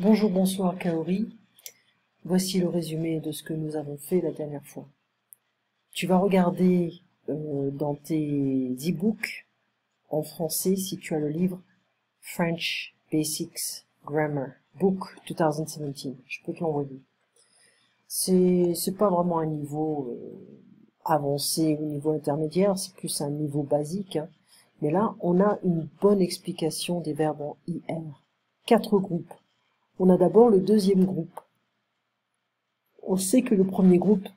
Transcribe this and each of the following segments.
Bonjour, bonsoir Kaori. Voici le résumé de ce que nous avons fait la dernière fois. Tu vas regarder dans tes e-books en français si tu as le livre French Basics Grammar Book 2017. Je peux te l'envoyer. C'est pas vraiment un niveau avancé ou niveau intermédiaire, c'est plus un niveau basique. Hein. Mais là, on a une bonne explication des verbes en IR. 4 groupes. On a d'abord le deuxième groupe. On sait que le premier groupe,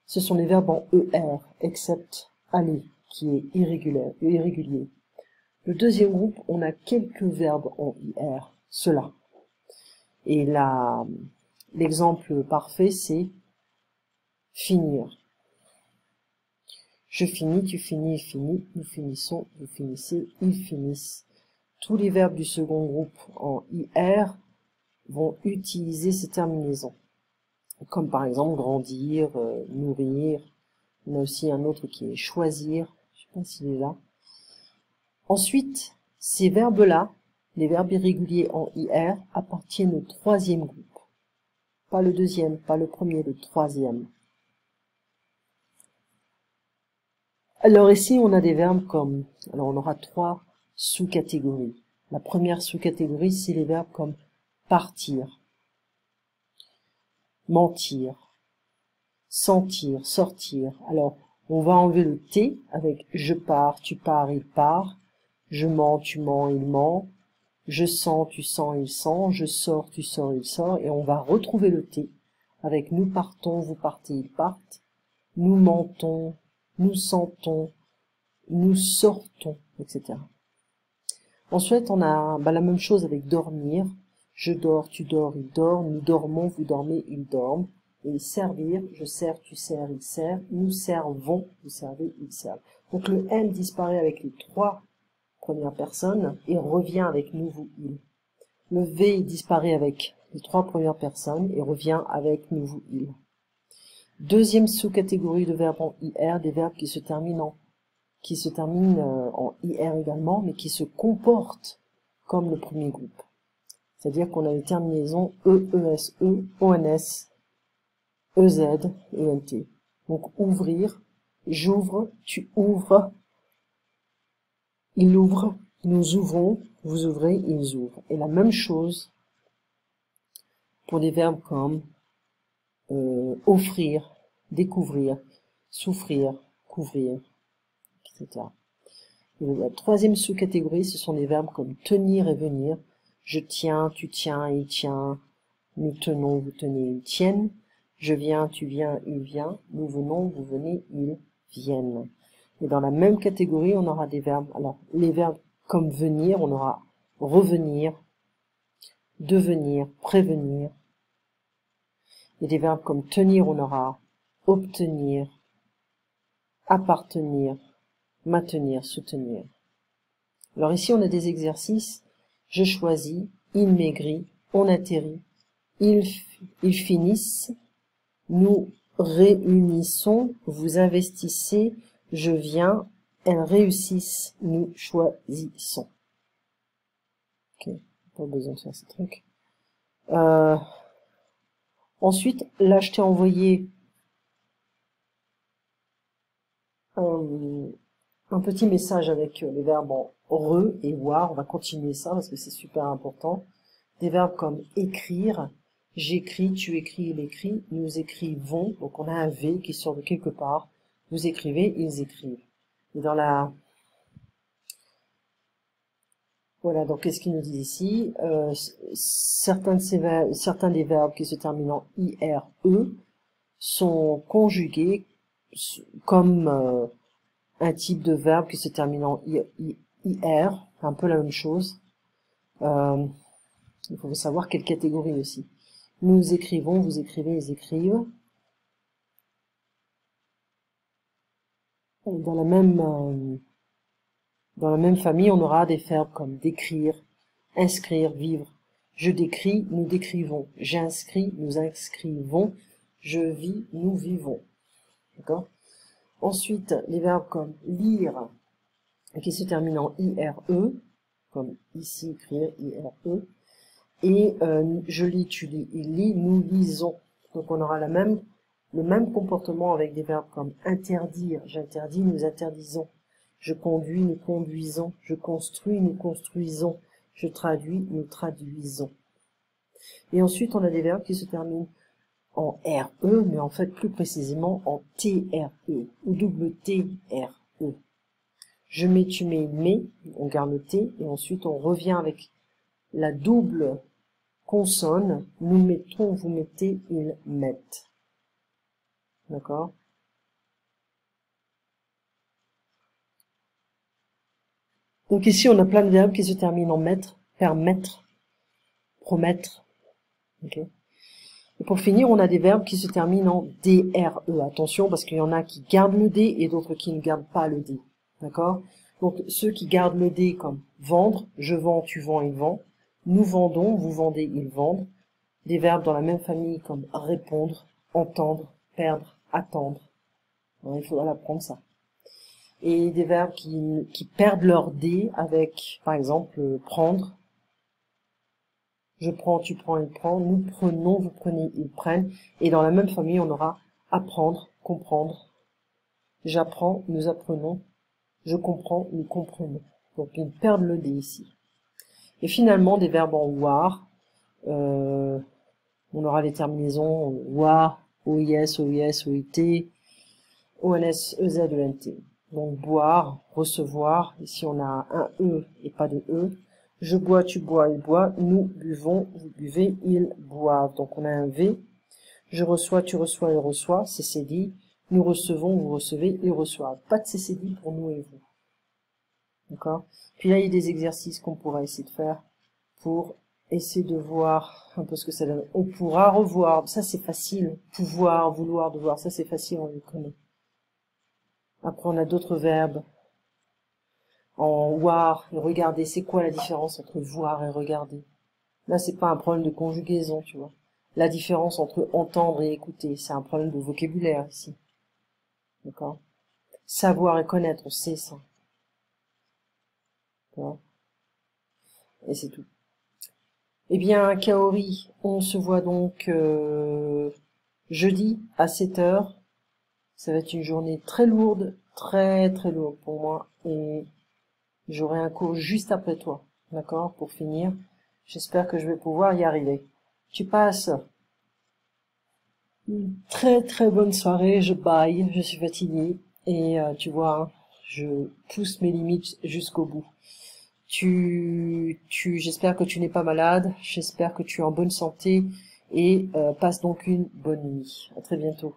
ce sont les verbes en ER, except aller, qui est irrégulier. Le deuxième groupe, on a quelques verbes en IR, cela. Et l'exemple parfait, c'est finir. Je finis, tu finis, il finit, nous finissons, vous finissez, ils finissent. Tous les verbes du second groupe en IR vont utiliser ces terminaisons. Comme par exemple grandir, nourrir. On a aussi un autre qui est choisir. Je sais pas s'il est là. Ensuite, ces verbes-là, les verbes irréguliers en IR, appartiennent au troisième groupe. Pas le deuxième, pas le premier, le troisième. Alors ici, on a des verbes comme, alors on aura 3 sous-catégories. La première sous-catégorie, c'est les verbes comme partir, mentir, sentir, sortir. Alors, on va enlever le T avec je pars, tu pars, il part. Je mens, tu mens, il ment. Je sens, tu sens, il sent. Je sors, tu sors, il sort. Et on va retrouver le T avec nous partons, vous partez, ils partent. Nous mentons, nous sentons, nous sortons, etc. Ensuite, on a la même chose avec dormir. Je dors, tu dors, il dort. Nous dormons, vous dormez, ils dorment. Et servir, je sers, tu sers, il sert. Nous servons, vous servez, il servent. Donc le N disparaît avec les 3 premières personnes et revient avec nous, vous, il. Le V disparaît avec les 3 premières personnes et revient avec nous, vous, il. Deuxième sous-catégorie de verbes en IR, des verbes qui se terminent en IR également, mais qui se comportent comme le premier groupe. C'est-à-dire qu'on a les terminaisons E, ESE, ONS, EZ, ENT. Donc ouvrir, j'ouvre, tu ouvres, il ouvre, nous ouvrons, vous ouvrez, ils ouvrent. Et la même chose pour des verbes comme offrir, découvrir, souffrir, couvrir, etc. Et la troisième sous-catégorie, ce sont des verbes comme tenir et venir. Je tiens, tu tiens, il tient. Nous tenons, vous tenez, ils tiennent. Je viens, tu viens, il vient. Nous venons, vous venez, ils viennent. Et dans la même catégorie, on aura des verbes. Alors, les verbes comme venir, on aura revenir, devenir, prévenir. Et des verbes comme tenir, on aura obtenir, appartenir, maintenir, soutenir. Alors ici, on a des exercices. Je choisis, il maigrit, on atterrit, ils finissent, nous réunissons, vous investissez, je viens, elles réussissent, nous choisissons. Ok, pas besoin de faire ces trucs. Ensuite, là, je t'ai envoyé un petit message avec les verbes en re et war. On va continuer ça parce que c'est super important. Des verbes comme écrire, j'écris, tu écris, il écrit, nous écrivons. Donc on a un V qui sort de quelque part. Vous écrivez, ils écrivent. Et dans la... Voilà, donc qu'est-ce qu'il nous dit ici? Certains des verbes qui se terminent en IRE sont conjugués comme un type de verbe qui se termine en IR, un peu la même chose. Il faut savoir quelle catégorie aussi. Nous écrivons, vous écrivez, ils écrivent. Dans la même famille, on aura des verbes comme décrire, inscrire, vivre. Je décris, nous décrivons. J'inscris, nous inscrivons. Je vis, nous vivons. D'accord? Ensuite, les verbes comme lire, qui se terminent en IRE, comme ici, écrire, IRE. Et je lis, tu lis, il lit, nous lisons. Donc on aura le même comportement avec des verbes comme interdire, j'interdis, nous interdisons. Je conduis, nous conduisons. Je construis, nous construisons. Je traduis, nous traduisons. Et ensuite, on a des verbes qui se terminent en RE, mais en fait plus précisément en TRE ou double TRE. Je mets, tu mets, il met, on garde le T, et ensuite on revient avec la double consonne, nous mettons, vous mettez, ils mettent. D'accord? Donc ici, on a plein de verbes qui se terminent en mettre, permettre, promettre. Okay. Et pour finir, on a des verbes qui se terminent en DRE. Attention, parce qu'il y en a qui gardent le D et d'autres qui ne gardent pas le D. D'accord? Donc, ceux qui gardent le D comme vendre, je vends, tu vends, il vend. Nous vendons, vous vendez, ils vendent. Des verbes dans la même famille comme répondre, entendre, perdre, attendre. Alors, il faudra l'apprendre ça. Et des verbes qui perdent leur D avec, par exemple, prendre. Je prends, tu prends, il prend. Nous prenons, vous prenez, ils prennent. Et dans la même famille, on aura apprendre, comprendre. J'apprends, nous apprenons. Je comprends, nous comprenons. Donc, ils perdent le D ici. Et finalement, des verbes en war. On aura les terminaisons war, OIS, OIS, OIT, ONS, EZ, ENT. Donc, boire, recevoir. Ici, on a un E et pas de E. Je bois, tu bois, il boit. Nous buvons, vous buvez, ils boivent. Donc, on a un V. Je reçois, tu reçois, il reçoit. CCD. Nous recevons, vous recevez, ils reçoivent. Pas de CCD pour nous et vous. D'accord? Puis là, il y a des exercices qu'on pourra essayer de faire pour essayer de voir un peu ce que ça donne. On pourra revoir. Ça, c'est facile. Pouvoir, vouloir, devoir. Ça, c'est facile, on les connaît. Après, on a d'autres verbes. En voir et regarder. C'est quoi la différence entre voir et regarder? Là, c'est pas un problème de conjugaison, tu vois. La différence entre entendre et écouter, c'est un problème de vocabulaire ici. D'accord? Savoir et connaître, on sait ça. D'accord? Et c'est tout. Eh bien, Kaori, on se voit donc jeudi à 7 h. Ça va être une journée très lourde, très très lourde pour moi. Et j'aurai un cours juste après toi, d'accord, pour finir. J'espère que je vais pouvoir y arriver. Tu passes une très très bonne soirée, je baille, je suis fatiguée. Et tu vois, hein, je pousse mes limites jusqu'au bout. J'espère que tu n'es pas malade, j'espère que tu es en bonne santé et passe donc une bonne nuit. À très bientôt.